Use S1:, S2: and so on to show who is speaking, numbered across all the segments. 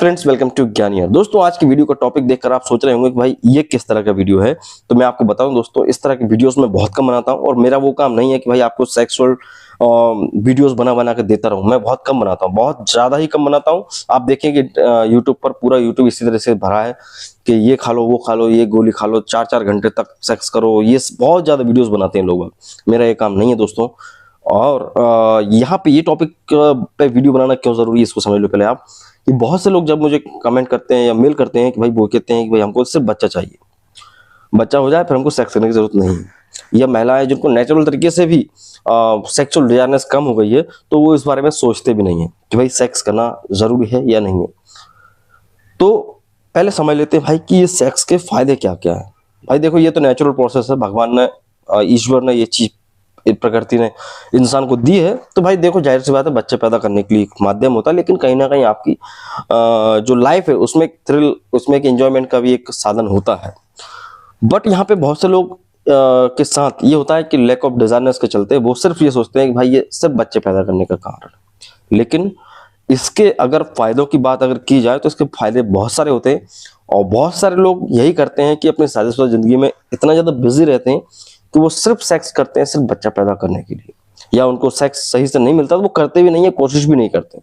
S1: Friends, welcome to ज्ञानियर। दोस्तों, आज की वीडियो का टॉपिक देखकर आप सोच रहे होंगे कि भाई ये किस तरह का वीडियो है। तो मैं आपको बताऊं दोस्तों, इस तरह की वीडियोस मैं बहुत कम बनाता हूं और मेरा वो काम नहीं है कि भाई आपको सेक्सुअल वीडियोस बना बना के देता रहूं। मैं बहुत कम बनाता हूं, बहुत ज्यादा ही कम बनाता हूं। आप देखें कि यूट्यूब पर पूरा यूट्यूब इसी तरह से भरा है कि ये खा लो, वो खा लो, ये गोली खा लो, 4-4 घंटे तक सेक्स करो। ये बहुत ज्यादा वीडियोस बनाते हैं लोग। मेरा ये काम नहीं है दोस्तों। और यहाँ पे ये टॉपिक पे वीडियो बनाना क्यों जरूरी है, इसको समझ लो पहले आप। कि बहुत से लोग जब मुझे कमेंट करते हैं या मेल करते हैं कि भाई, वो कहते हैं कि भाई हमको सिर्फ बच्चा चाहिए, बच्चा हो जाए फिर हमको सेक्स करने की जरूरत नहीं है। या महिलाएं जिनको नेचुरल तरीके से भी सेक्सुअल डिजायरनेस कम हो गई है, तो वो इस बारे में सोचते भी नहीं है कि भाई सेक्स करना जरूरी है या नहीं है। तो पहले समझ लेते हैं भाई कि ये सेक्स के फायदे क्या क्या है। भाई देखो, ये तो नेचुरल प्रोसेस है, भगवान ने, ईश्वर ने ये चीज, प्रकृति ने इंसान को दी है। तो भाई देखो, जाहिर सी बात है, बच्चे पैदा करने के लिए एक माध्यम होता है, लेकिन कहीं ना कहीं आपकी जो लाइफ है उसमें एक थ्रिल, उसमें एक एंजॉयमेंट का भी एक साधन होता है। बट यहाँ पे बहुत से लोग के साथ ये होता है कि लैक ऑफ डिजायरनेस के चलते वो सिर्फ ये सोचते हैं कि भाई ये सिर्फ बच्चे पैदा करने का कारण है। लेकिन इसके अगर फायदों की बात अगर की जाए तो इसके फायदे बहुत सारे होते हैं। और बहुत सारे लोग यही करते हैं कि अपनी शादीशुदा जिंदगी में इतना ज्यादा बिजी रहते हैं कि वो सिर्फ सेक्स करते हैं सिर्फ बच्चा पैदा करने के लिए, या उनको सेक्स सही से नहीं मिलता तो वो करते भी नहीं है, कोशिश भी नहीं करते।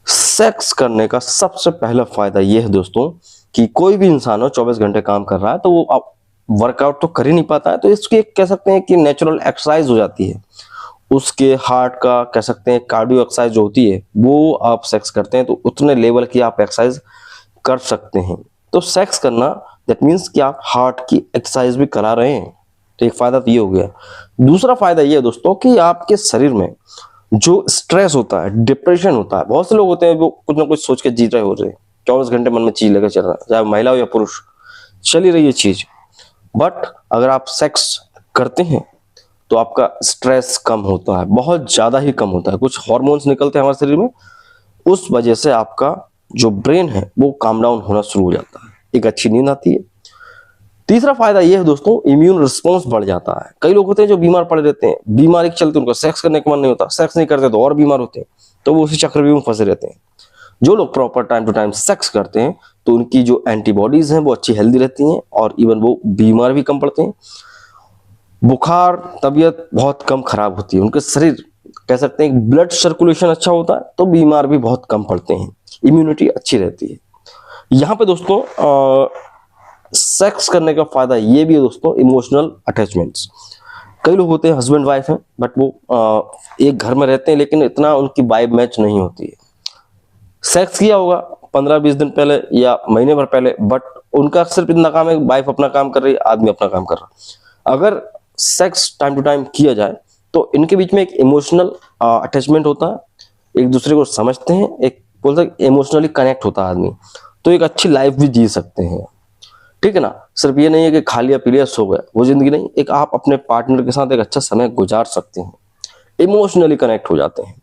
S1: सेक्स करने का सबसे पहला फायदा यह है दोस्तों कि कोई भी इंसान हो 24 घंटे काम कर रहा है तो वो वर्कआउट तो कर ही नहीं पाता है, तो इसकी कह सकते हैं कि नेचुरल एक्सरसाइज हो जाती है। उसके हार्ट का कह सकते हैं कार्डियो एक्सरसाइज जो होती है, वो आप सेक्स करते हैं तो उतने लेवल की आप एक्सरसाइज कर सकते हैं। तो सेक्स करना दैट मीन्स कि आप हार्ट की एक्सरसाइज भी करा रहे हैं। तो एक फायदा तो ये हो गया। दूसरा फायदा ये है दोस्तों कि आपके शरीर में जो स्ट्रेस होता है, डिप्रेशन होता है, बहुत से लोग होते हैं वो कुछ ना कुछ सोच के जी रहे होते हैं, 24 घंटे मन में चीज लेकर चल रहा है, चाहे महिला हो या पुरुष, चली रही है चीज। बट अगर आप सेक्स करते हैं तो आपका स्ट्रेस कम होता है, बहुत ज्यादा ही कम होता है। कुछ हार्मोन्स निकलते हैं हमारे शरीर में, उस वजह से आपका जो ब्रेन है वो काम डाउन होना शुरू हो जाता है, एक अच्छी नींद आती है। तीसरा फायदा यह है दोस्तों, इम्यून रिस्पॉन्स बढ़ जाता है। कई लोग होते हैं जो बीमार पड़े रहते हैं, बीमारी के चलते उनको सेक्स करने का मन नहीं होता, सेक्स नहीं करते तो और बीमार होते हैं, तो वो उसी चक्रव्यूह में फंसे रहते हैं। जो लोग proper time to time sex करते हैं तो उनकी जो एंटीबॉडीज हैं वो अच्छी हेल्दी रहती हैं और इवन वो बीमार भी कम पड़ते हैं। बुखार, तबीयत बहुत कम खराब होती है, उनके शरीर कह सकते हैं ब्लड सर्कुलेशन अच्छा होता है तो बीमार भी बहुत कम पड़ते हैं, इम्यूनिटी अच्छी रहती है। यहाँ पे दोस्तों सेक्स करने का फायदा ये भी है दोस्तों, इमोशनल अटैचमेंट्स। कई लोग होते हैं हस्बैंड वाइफ हैं बट वो एक घर में रहते हैं लेकिन इतना उनकी वाइब मैच नहीं होती है। सेक्स किया होगा 15-20 दिन पहले या महीने भर पहले, बट उनका सिर्फ इतना काम है, वाइफ अपना काम कर रही है, आदमी अपना काम कर रहा है। अगर सेक्स टाइम टू टाइम किया जाए तो इनके बीच में एक इमोशनल अटैचमेंट होता है, एक दूसरे को समझते हैं, एक बोलते हैं इमोशनली कनेक्ट होता है आदमी, तो एक अच्छी लाइफ भी जी सकते हैं। ठीक है ना। सिर्फ ये नहीं है कि खा लिया पी लिया सो गया, वो जिंदगी नहीं। एक आप अपने पार्टनर के साथ एक अच्छा समय गुजार सकते हैं, इमोशनली कनेक्ट हो जाते हैं।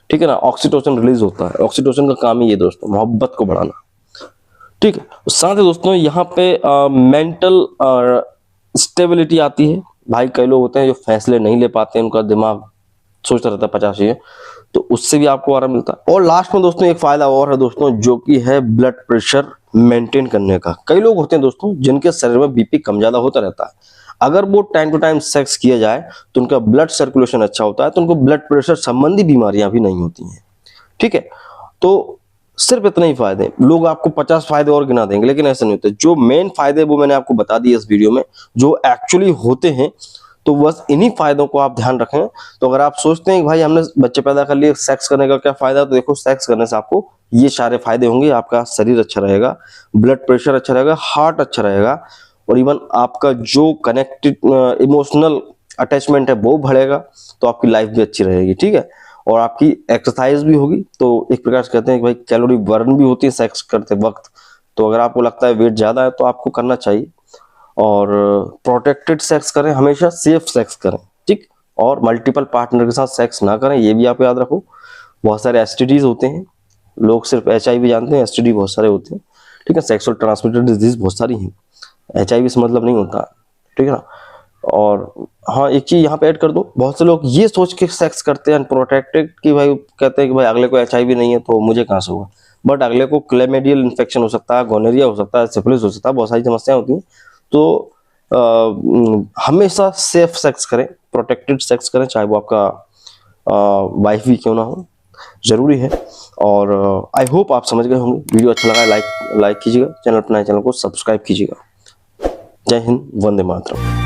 S1: ठीक है ना। ऑक्सीटोसिन रिलीज होता है, ऑक्सीटोसिन का काम ही ये दोस्तों, मोहब्बत को बढ़ाना। ठीक है। साथ ही दोस्तों यहाँ पे मेंटल स्टेबिलिटी आती है। भाई कई लोग होते हैं जो फैसले नहीं ले पाते हैं, उनका दिमाग सोचता रहता है 50 चीजें, तो उससे भी आपको आराम मिलता है। और लास्ट में दोस्तों एक फायदा और है दोस्तों, जो कि है ब्लड प्रेशर मेंटेन करने का। कई लोग होते हैं दोस्तों जिनके शरीर में बीपी कम ज्यादा होता रहता है, अगर वो टाइम टू टाइम सेक्स किया जाए तो उनका ब्लड सर्कुलेशन अच्छा होता है, तो उनको ब्लड प्रेशर संबंधी बीमारियां भी नहीं होती हैं। ठीक है। तो सिर्फ इतने ही फायदे, लोग आपको 50 फायदे और गिना देंगे, लेकिन ऐसा नहीं होता। जो मेन फायदे वो मैंने आपको बता दिए इस वीडियो में, जो एक्चुअली होते हैं, तो बस इन्हीं फायदों को आप ध्यान रखें। तो अगर आप सोचते हैं कि भाई हमने बच्चे पैदा कर लिए, सेक्स करने का क्या फायदा, तो देखो सेक्स करने से आपको ये सारे फायदे होंगे। आपका शरीर अच्छा रहेगा, ब्लड प्रेशर अच्छा रहेगा, हार्ट अच्छा रहेगा, और इवन आपका जो कनेक्टेड इमोशनल अटैचमेंट है वो बढ़ेगा, तो आपकी लाइफ भी अच्छी रहेगी। ठीक है। और आपकी एक्सरसाइज भी होगी, तो एक प्रकार से कहते हैं कि भाई कैलोरी बर्न भी होती है सेक्स करते वक्त। तो अगर आपको लगता है वेट ज्यादा है तो आपको करना चाहिए, और प्रोटेक्टेड सेक्स करें, हमेशा सेफ सेक्स करें। ठीक। और मल्टीपल पार्टनर के साथ सेक्स ना करें, ये भी आप याद रखो। बहुत सारे एसटीडीज होते हैं, लोग सिर्फ HIV जानते हैं, एसटीडी बहुत सारे होते हैं। ठीक है। सेक्सुअल ट्रांसमिटेड डिजीज बहुत सारी हैं, HIV से मतलब नहीं होता। ठीक है ना। और हाँ, एक चीज यहाँ पे ऐड कर दूं, बहुत से लोग ये सोच के सेक्स करते हैं अनप्रोटेक्टेड कि भाई कहते हैं कि भाई अगले को HIV नहीं है तो मुझे कहाँ से होगा। बट अगले को क्लेमेडियल इन्फेक्शन हो सकता है, गोनेरिया हो सकता है, सिफिलिस हो सकता है, बहुत सारी समस्याएं होती हैं। तो हमेशा सेफ सेक्स करें, प्रोटेक्टेड सेक्स करें, चाहे वो आपका वाइफ भी क्यों ना हो, जरूरी है। और आई होप आप समझ गए होंगे। वीडियो अच्छा लगा लाइक कीजिएगा, चैनल पर नए चैनल को सब्सक्राइब कीजिएगा। जय हिंद, वंदे मातरम।